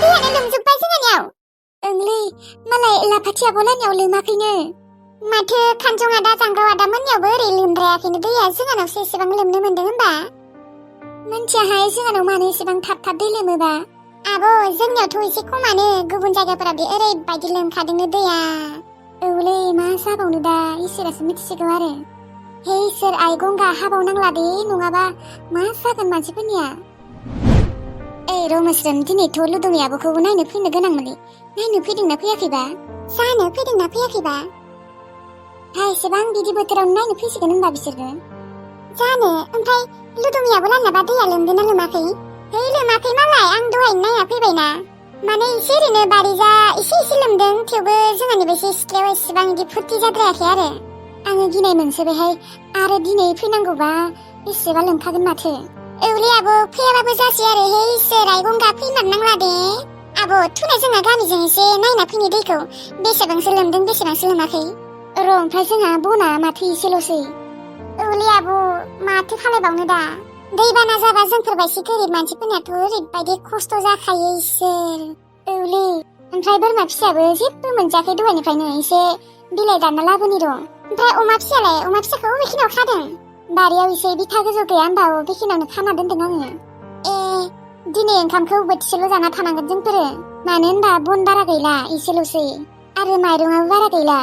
दैयानो लोमजोब्बाय जोंहानियाव। ओंलै मालाय लाफाथि आब'लानियाव लोमाखैनो। माथो खानजं आदा जांगाव आदा मोननियावबो ओरै लोमद्रायाखैनो दैया, जोंहानावसो एसेबां लोमनो मोन्दों होनबा। मोनथियाहाय जोंहानाव मानो एसेबां थाब थाब दै लोमोबा। आब' जोंनियावथ' एसे खमानो, गुबुन जायगाफोराव ओरैबायदि लोमखादोंनो दैया। औलै मा जाबावनो दा, इसोरासो मिथिसिगौ आरो। हे इसोर आइ गंगा हाबाव नांला दे, नङाबा मा जागोन मानसिफोरनिया। रमस्रोन दिनैथ' लुदुमि आब'खौबो नायनो फैनो गोनांमोनलै, नायनो फैदोंना फैयाखैबा? जानो फैदोंना फैयाखैबा? एसेबां बिदि बोथोरावनो नायनो फैसिगोन होनबा बिसोरबो जानो। ओमफ्राय लुदुमियाबो लांनाबा दैया लोमदोंना लोमाखै? लोमाखै मालाय, आं दहायनो नायना फैबायना। माने एसे ओरैनो बारिजा एसे लोमदों, थेवबो जोंहानि बे सिथ्लायाव एसेबां बिदि फुरथि जाद्रायाखै आरो। आङो गिनाय मोनसोबायहाय, आरो दिनै फैनांगौबा बेसेबा लोमखागोन माथो। औलै आब' फैयाबाबो जासै आरो। हे इसोर आइ गंगा फैमारनांला दे। आब' थुनाय जोंहा गामिजों एसे नायना फैनि दैखौ, बेसेबांसो लोमदों बेसेबांसो लोमाखै। ओमफ्राय जोंहा बना माथो एसेल'सै। औलै आब' माथो खालायबावनो दा, दैबाना जाबा जोंफोरबायदि गोरिब मानसिफोरनियाथ' ओरैबायदि खस्थ' जाखायो इसोर। औलै ओमफ्राय बोरमा फिसायाबो जेबो मोनजायाखै दहायनिफ्रायनो, एसे बिलाइ दानना लाबोनि र'। ओमफ्राय अमा फिसालाय, अमा फिसाखौ बबेखिनियाव खादों? बारियाव एसे बिथा गोजौ गैया होनबा, बेखिनियावनो खाना दोनदों आङो। दिनै ओंखामखौ बोथिसेल' जाना थानांगोन जोंफोरो, मानो होनबा बन बारा गैला एसेल'सै, आरो माइरंआबो बारा गैला।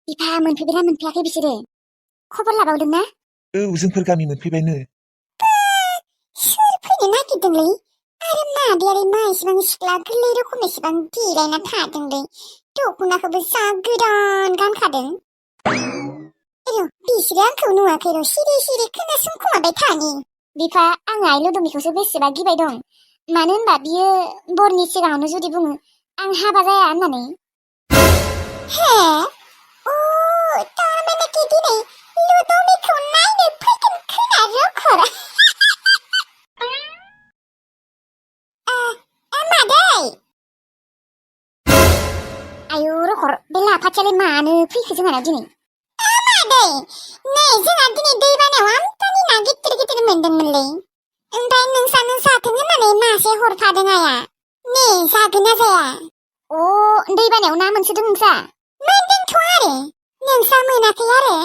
बिफा मोनफैबायना मोनफैयाखै बिसोरो? खबर लाबावदों ना? जोंफोर गामि मोनफैबायनो। सोर फैनो नागिरदोंलै? आरो मादैयालाय मा एसेबां सिख्ला गोरलै रोखोम एसेबां देलायना थादोंलै, दख'नाखौबो जा गोदान गानखादों। बिसोरो आंखौ नुवाखै र', सिरि सिरि खोनासंखोमाबाय थानि। बिफा आं आइ लुदुमिखौसो बेसेबा गिबाय दं, मानो होनबा बियो बरनि सिगाङावनो जुदि बुङो आं हाबा जाया होननानै। तारमाने दिनै लुदुमिखौ नायनो फैगोन खोना रखर। मादै आयु रखर, बे लाफाथियालाय मानो फैखो जोंहानाव दिनै? मादै नै जोंहा दिनै दैबानायाव आमदानि ना गिदिर गिदिर मोनदोंमोनलै, ओमफ्राय नोंसानो जाथों होननानै मासे हरफादों आया। नै जागोन ना जाया? दैबानायाव ना मोनसोदों नोंसा? मोनदोंथ' आरो। नोंसा मोनाखै आरो?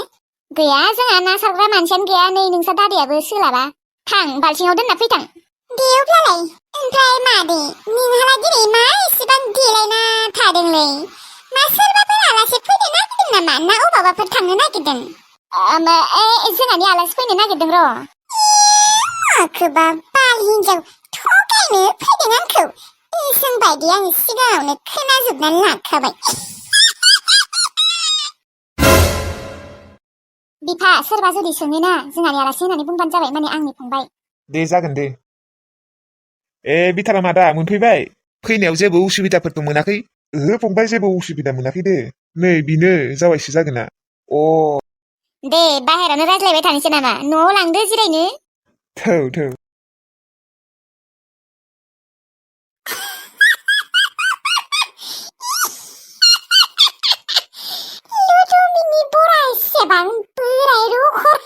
गैया, जोंहा ना सारग्रा मानसियानो गैया। नै नोंसा दादायाबो सोलाबा, थां बाल्थिङाव दोनना फैथां। दे अब्लालाय। ओमफ्राय मादै नोंहालाय दिनै मा एसेबां देलायना थादोंलै? मा सोरबाफोर आलासि फैनो नागिरदों नामा, ना अबावबाफोर थांनो नागिरदों? जोंहानि आलासि फैनो नागिरदों र'। माखोबा बाल हिनजाव थगायनो फैदों आंखौ? जोंबायदि आं सिगाङावनो खोनाजोबनानै लाखाबाय। बिफा सोरबा जुदि सोङोना जोंहानि आलासि होननानै बुंबानो जाबाय, माने आंनि फंबाय। दे जागोन दे। बिथारा मादा मोनफैबाय? फैनायाव जेबो उसुबिदाफोरथ' मोनाखै? ओहो फंबाय, जेबो उसुबिदा मोनाखै दे। नै बिनो जावायसो जागोना। दे बाहेरावनो रायज्लायबाय थानोसै नामा, न'आव लांदो जिरायनो। थौ लुदुमिनि बरा एसेबां बोराय रखर।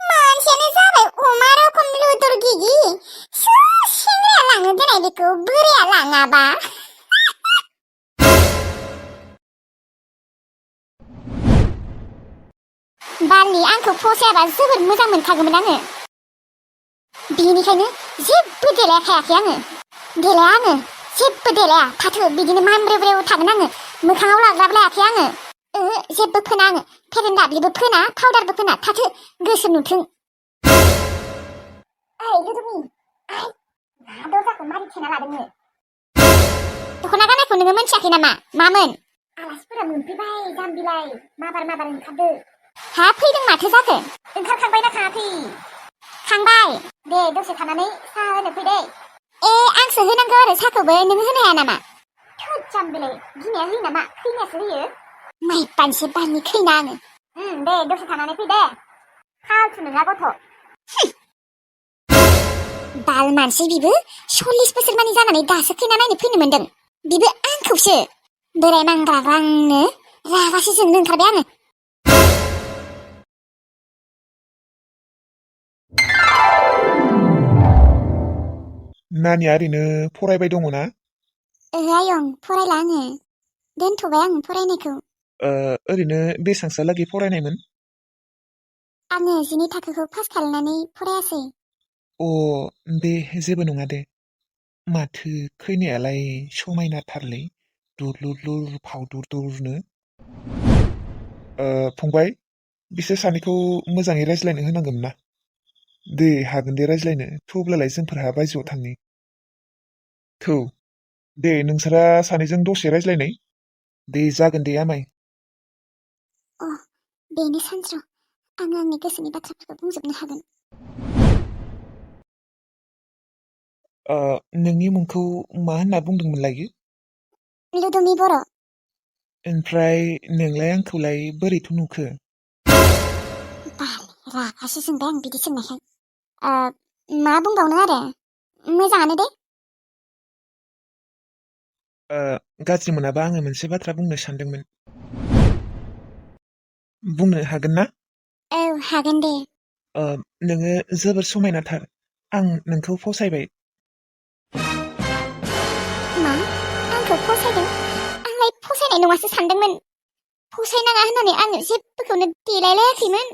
मानसियानो जाबाय अमा रखम लुदुर गिगि, सेंग्राया लाङो देनाय बेखौ बोराया लाङाबा। बालनि आंखौ फसायाबा जोबोद मोजां मोनखागौमोन आङो, बेनिखायनो जेबो देलायखायाखै आङो। देलाया आङो, जेबो देलाया, फाथो बिदिनो मानब्रेब्रेव थागोन आङो। मोखाङाव लाग्राबो लायाखै आङो, जेबो फोना आङो, फेरेन दाब्लिबो फोना, पाउदारबो फोना, थाथो गोसोम नुथों। लुदुमि दरजाखौ मारै थेना लादोंनो? दख'ना गाननायखौ नोङो मोनथियाखै नामा? मामोन? आलासिफोरा मोनफैबाय जाम्बिलाय, माबार ओंखारदो। फैदों माथो जाखो? ओंखारखांबायना खाङाखै? खांबाय। दे दसे थानानै साहा होनो फै दे। आंसो होनांगौ आरो साहाखौबो, नों होनो हाया नामा? थोद जाम्बिलाय, गिनाया होयो नामा? खैनायासो होयो। माइबानसो बालनि खैना आङो। दे दसे थानानै फै दे, फालथु नोङा गथ'। बाल मानसि बिबो 40 बोसोर मानि जानानै दासो खैना नायनो फैनो मोनदों। बिबो आंखौसो। बोराय मांग्राग्रांनो रागासो जोंनो ओंखारबाय आङो। नानिया ओरैनो फरायबाय दङ ना? आयं फरायला आङो। दोनथ'बाय आं फरायनायखौ। ओरैनो बेसांसोहालागै फरायनायमोन? आङो 10 थाखोखौ पास खालामनानै फरायासै। दे जेबो नङा दे। माथो खैनायालाय समायनाथारलै, दुरलुर फावदुरदुरनो। फंबाय, बिसोर सानैखौ मोजाङै रायज्लायनो होनांगोन ना? दे हागोन दे रायज्लायनो, थेवब्लालाय जोंफोरहा बायजोआव थांनि। थौ दे नोंसोरा सानैजों दसे रायज्लायनाय। दे जागोन दे आमाय। बेनो सानस्र'। आङो आंनि गोसोनि बाथ्राफोरखौ बुंजोबनो हागोन। नोंनि मुंखौ मा होनना बुंदोंमोनलाय? लुदुमि बर'। ओमफ्राय नोंलाय आंखौलाय बोरैथो नुखो? रागासो जोंबाय आं बिदि सोंनायखाय। मा बुंबावनो आरो, मोजाङानो दे। गाज्रि मोनाबा आङो मोनसे बाथ्रा बुंनो सानदोंमोन। बुंनो हागोन ना? औ हागोन दे। नोङो जोबोर समायनाथार। आं नोंखौ फसायबाय। मा? आंखौ फसायदों? आंलाय फसायनाय नङासो सानदोंमोन। फसायनाङा होननानै आङो जेबोखौनो देलायलायाखैमोन।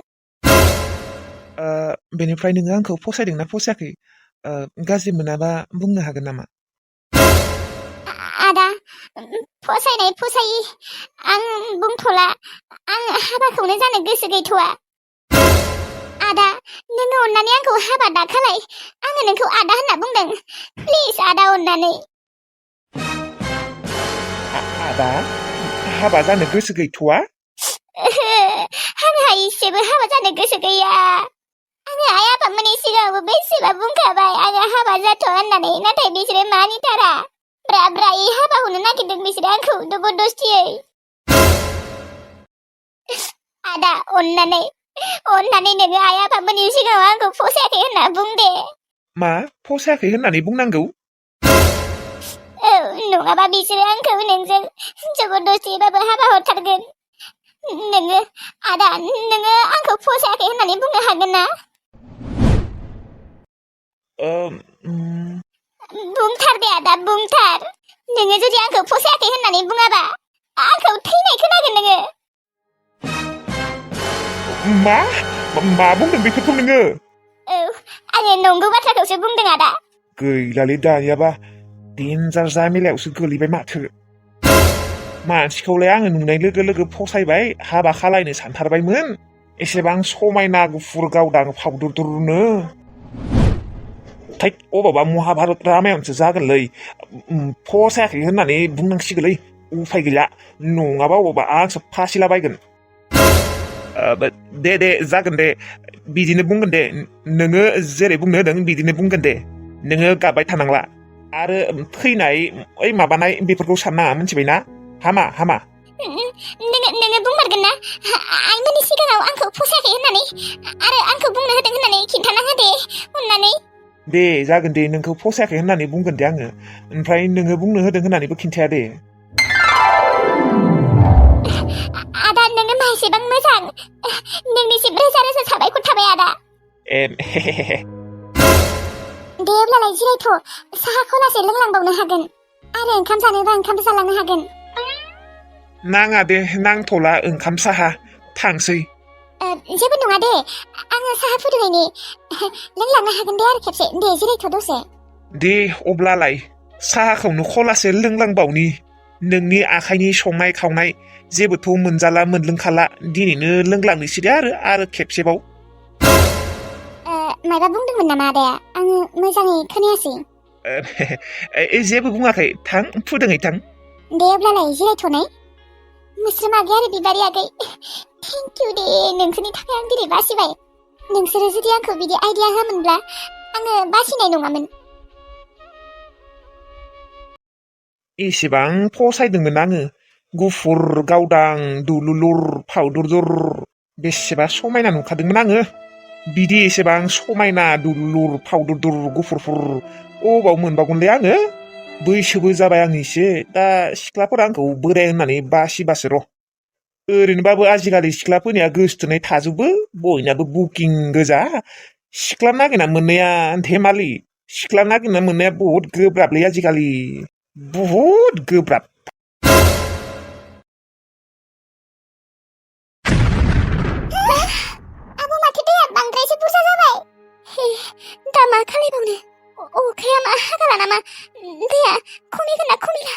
बेनिफ्राय नोङो आंखौ फसायदोंना फसायाखै? गाज्रि मोनाबा बुंनो हागोन नामा? आदा, फसायनाय फसायि आं बुंथ'ला। आं हाबाखौनो जानो गोसो गैथ'वा। आदा, नोङो अननानै आंखौ हाबा दाखालाय। आङो नोंखौ आदा होनना बुंदों। प्लिज आदा, अननानै। आदा, हाबा जानो गोसो गैथ'वा? आंहा इसेबो हाबा जानो गोसो गैया। आङो आइ आफामोननि सिगाङावबो बेसेबा बुंखाबाय आङो हाबा जाथ'आ होननानै, नाथाय बिसोरो मानिथारा। ब्रा ब्रायै हाबा हरनो नागिरदों बिसोरो आंखौ जबरदस्तियै। आदा, अननानै नोङो आइ आफामोननि सिगाङाव आंखौ फसायाखै होनना बुं दे। मा फसायाखै होननानै बुंनांगौ? औ, नङाबा बिसोरो आंखौ नोंजों जबरदस्तियैबाबो हाबा हरथारगोन। नोङो आदा, नोङो आंखौ फसायाखै होननानै बुंनो हागोन ना? बुंथार दे आदा, बुंथार। नोङो जुदि आंखौ फसायाखै होननानै बुङाबा आंखौ थैनाय खोनागोन नोङो। मा बुंदों बेखौथ' नोङो? औ, आङो नंगौ बाथ्राखौसो बुंदों आदा। गैलालै दानियाबा देन्जार जामेलायावसो गोलैबाय माथो। मानसिखौलाय आङो नुनाय लोगो लोगो फसायबाय, हाबा खालायनो सानथारबायमोन। एसेबां समायना गुफुर गावदां फावदुरदुरनो। थै, अबावबा महाभारत रामायणसो जागोनलै। फसायाखै होननानै बुंनांसिगोनलै, उफाय गैला। नङाबा अबावबा आंसो फासिलाबायगोन। दे जागोन दे, बिदिनो बुंगोन दे। नोङो जेरै बुंनो होदों बिदिनो बुंगोन दे। नोङो गाबबाय थानांला। आरो थैनाय माबानाय बेफोरखौ साननाङा, मिथिबायना? हामा। नोङो बुंमारगोन ना आइमोननि सिगाङाव आंखौ फसायाखै होननानै, आरो आंखौ बुंनो होदों होननानै खिन्थाना हो दे, अननानै। दे जागोन दे, नोंखौ फसायाखै होननानै बुंगोन दे आङो। ओमफ्राय नोङो बुंनो होदों होननानैबो खिन्थाया दे। आदा, नोङो मासेबां मोजां। नोंनिसिम रोजा रोजा साबायखर थाबाय आदा। दे अब्लालाय जिरायथ', साहा खनासे लोंलांबावनो हागोन। आरो ओंखाम जानोबा ओंखामबो जालांनो हागोन। नाङा दे, नांथ'ला ओंखाम साहा, थांसै। जेबो नङा दे, आङो साहा फुदुंनायनि। लोंलांनो हागोन दे आरो खेबसे। दे जिरायथ' दसे। दे अब्लालाय साहाखौनो खलासे लोंलांबावनि। नोंनि आखाइनि संनाय खावनाय जेबोथ' मोनजाला मोनलोंखाला, दिनैनो लोंलांनोसै दे आरो खेबसेबाव। माबा बुंदोंमोन नामा आदाया? आङो मोजाङै खोनायासै। जेबो बुङाखै, थां फुदुंहै थां। दे अब्लालाय जिरायथ'नाय। मोस्रोम आगै आरो बिबारि आगै, थेंक इउ दे, नोंसोरनि थाखाय आं दिनै बासिबाय। नोंसोरो जुदि आंखौ बिदि आइडिया होआमोनब्ला आङो बासिनाय नङामोन। एसेबां फसायदोंमोन आङो। गुफुर गावदां दुलुलुर फावदुरदुर, बेसेबा समायना नुखादोंमोन आङो। बिदि एसेबां समायना दुलुर फावदुरदुर गुफुरफुर अबाव मोनबावगोनलै आङो? बैसोबो जाबाय आंनि एसे दा सिख्लाफोरा आंखौ बोराय होननानै बासिबासो र'। ओरैनोबाबो आजिखालि सिख्लाफोरनिया गोसोथोनाय थाजोबो बयनाबो बुकिं गोजा। सिख्ला नागिरना मोननाया धेमालि सिख्ला नागिरना मोननाया बहुद गोब्राबलै आजिखालि बहुद गोब्राब। आब' माथो दैया बांद्रायसो बुरजा जाबाय। दा मा खालायबावनो अखाया मा हागाला नामा दैया खमिगोन ना खमिला।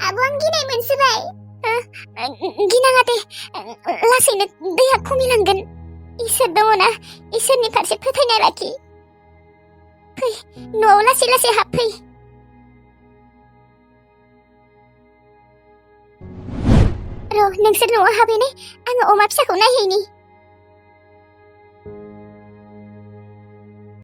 आब' आं गिनाय मोनसोबाय। गिनाङा दे लासैनो दैया खमिलांगोन। इसोर दङना इसोरनि फारसे फोथायनाय लाखि। फै न'आव लासै लासै हाबफै। र' नोंसोर न'आव हाबहैनाय आङो अमा फिसाखौ नायहैनि।